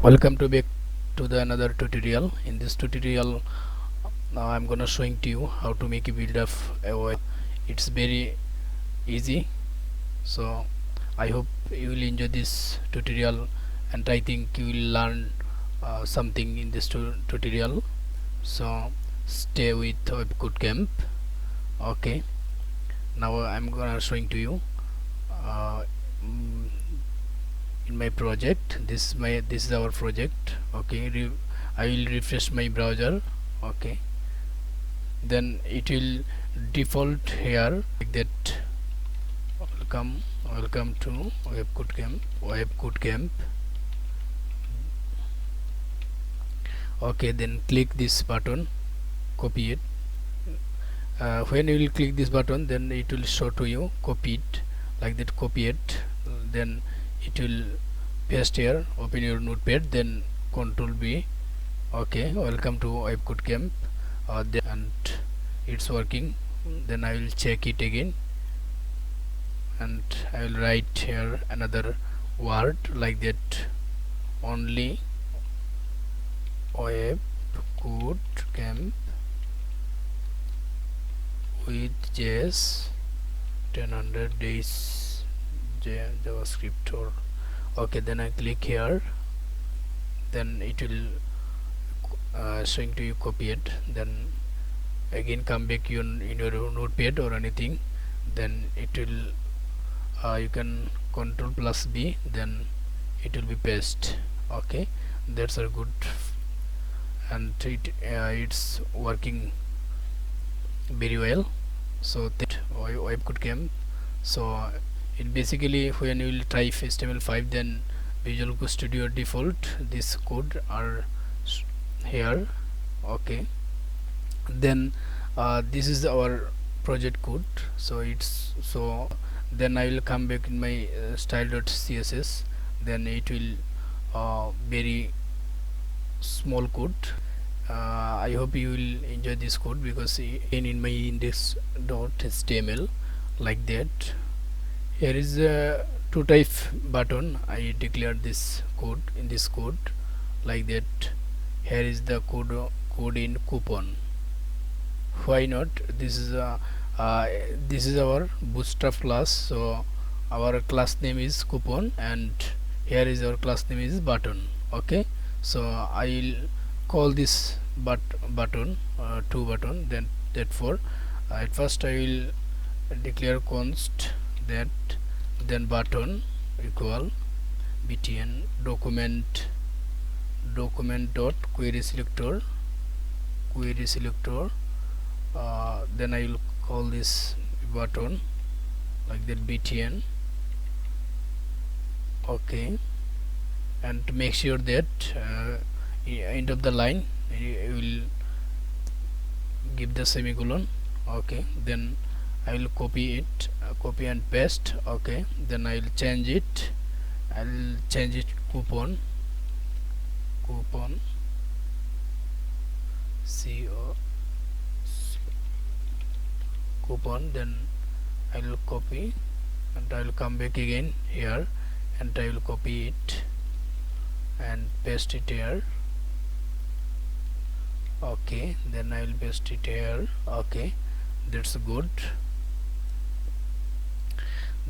Welcome to back to the another tutorial. In this tutorial, I'm gonna showing to you how to make a build of a web. It's very easy. So I hope you will enjoy this tutorial, and I think you will learn something in this tutorial. So stay with webcodecamp. Okay. Now I'm gonna showing to you. Uh, mm, in my project, this is our project. Okay, I will refresh my browser. Okay, then it will default here like that. Welcome to webcodecamp. Okay, then click this button, copy it. When you will click this button, then it will show to you copy it like that. Copy it, then it will paste here. Open your notepad, then Control B. Okay, welcome to webcodecamp. And it's working. Then I will check it again, and I will write here another word like that. Only webcodecamp with JS 1000 days JavaScript. Or okay, then I click here, then it will showing to you copy it. Then again come back in your notepad or anything, then it will you can Control plus B, then it will be paste. Okay, that's a good, and it's working very well. So that webcodecamp. So it basically, when you will try HTML5, then Visual Code Studio default this code are here. Okay, then this is our project code. So then I will come back in my style.css. then it will very small code. I hope you will enjoy this code, because in my index.html like that. Here is a two type button. I declared this code in this code like that. Here is the code in coupon. Why not? This is our bootstrap class. So our class name is coupon, and here is our class name is button. Okay, so I will call this button to button. Then therefore at first I will declare const that, then button equal btn document dot query selector. Then I will call this button like that, btn. Okay, and to make sure that end of the line you will give the semicolon. Okay, then I will copy it, copy and paste. Okay, then I will change it. Coupon coupon. Then I will copy, and I will come back again here, and I will copy it and paste it here. Okay, then I will paste it here. Okay, that's good.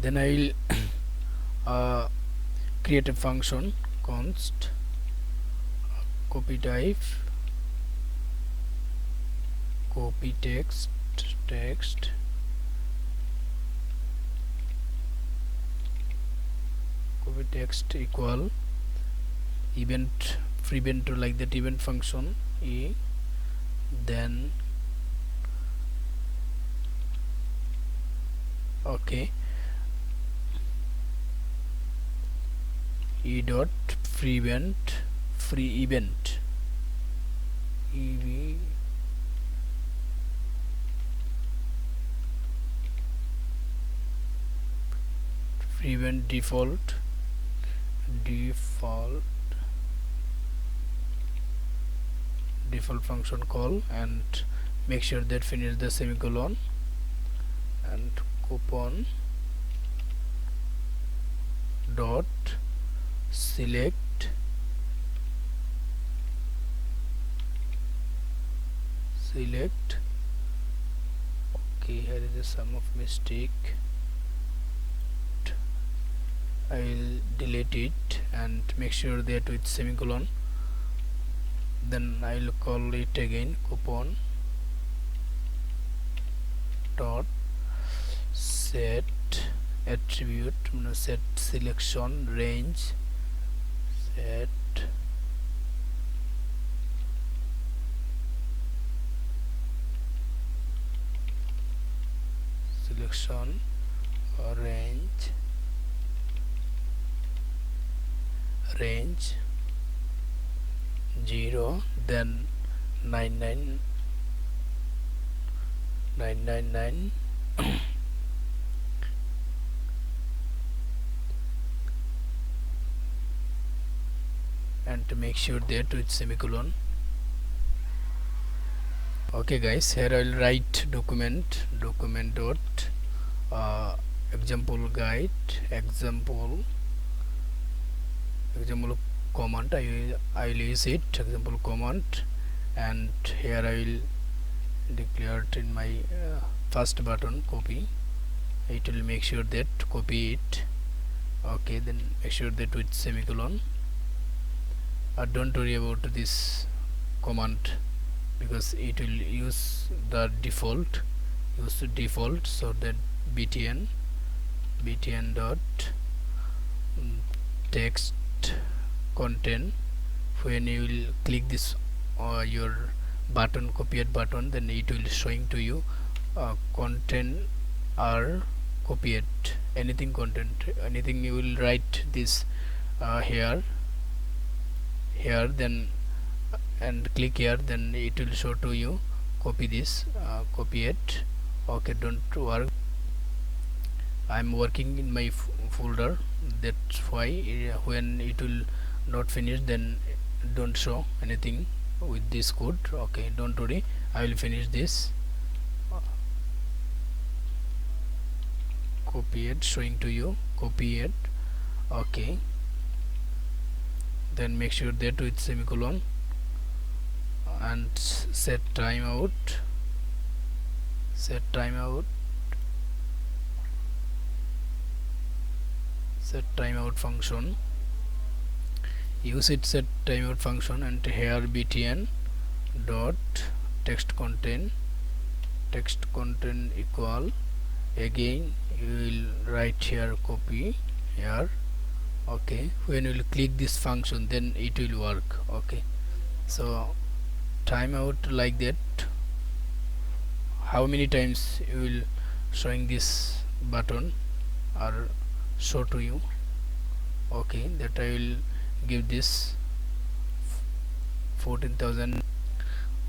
Then I will create a function const copy type, copy text copy text equal event prevent, like that, event function e. Then okay, e dot free event ev free event default function call, and make sure that finish the semicolon, and coupon dot select select. Okay, here is a sum of mistake. I will delete it and make sure that with semicolon. Then I will call it again coupon dot set attribute, set selection range, set selection range 0, then 999 and to make sure that with semicolon. Okay guys, here I will write document dot example guide, example command. I will use it, example command, and here I will declare it in my first button copy. It will make sure that copy it. Okay, then make sure that with semicolon. Don't worry about this command because it will use the default, so that btn dot text content. When you will click this your button, copied button, then it will showing to you content are copied, anything content, anything you will write this here, then and click here, then it will show to you copy this, copy it. Okay, don't work, I'm working in my folder, that's why when it will not finish, then don't show anything with this code. Okay, don't worry, I will finish this. Copy it, showing to you copy it. Okay, then make sure that with semicolon and set timeout function. Use it set timeout function, and here btn dot text content equal, again you will write here copy here. Okay, when you will click this function, then it will work. Okay, so timeout like that. How many times you will showing this button or show to you? Okay, that I will give this 14,000.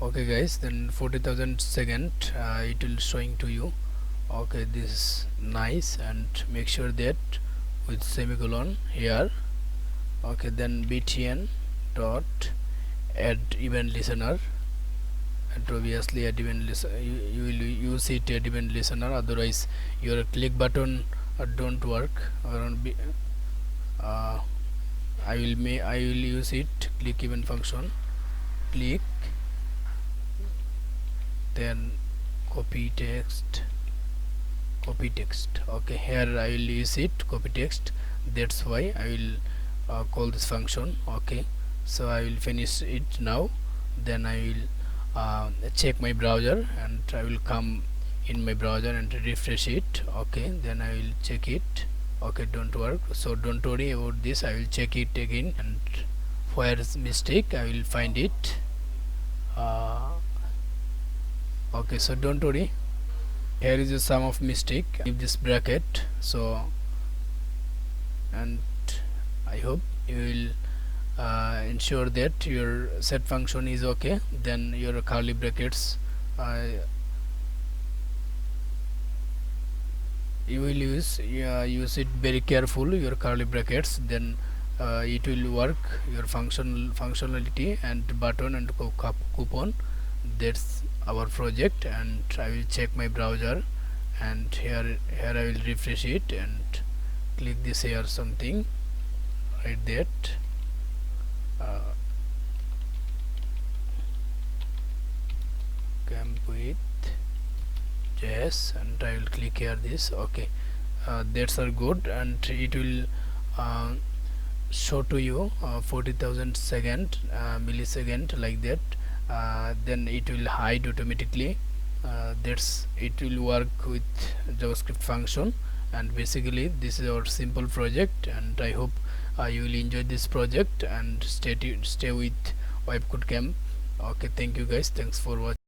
Okay guys, then 40,000 second it will showing to you. Okay, this is nice, and make sure that with semicolon here. Okay, then btn dot add event listener, and obviously add event listener, you will use it add event listener, otherwise your click button don't work around I will use it click event function, click, then copy text. Okay, here I will use it copy text, that's why I will call this function. Okay, so I will finish it now, then I will check my browser, and I will come in my browser and refresh it. Okay, then I will check it. Okay, don't work, so don't worry about this, I will check it again, and where is mistake I will find it. Okay, so don't worry, here is a sum of mistake, leave this bracket. So, and I hope you will ensure that your set function is okay, then your curly brackets you will use it very careful, your curly brackets, then it will work your functionality and button and coupon. That's our project, and I will check my browser, and here I will refresh it and click this here something like that. Okay, with JS, and I will click here this. Okay, that's are good, and it will show to you 40,000 second millisecond like that. Then it will hide automatically. That's it will work with JavaScript function. And basically this is our simple project, and I hope you will enjoy this project and stay with webcodecamp. Okay, thank you guys, thanks for watching.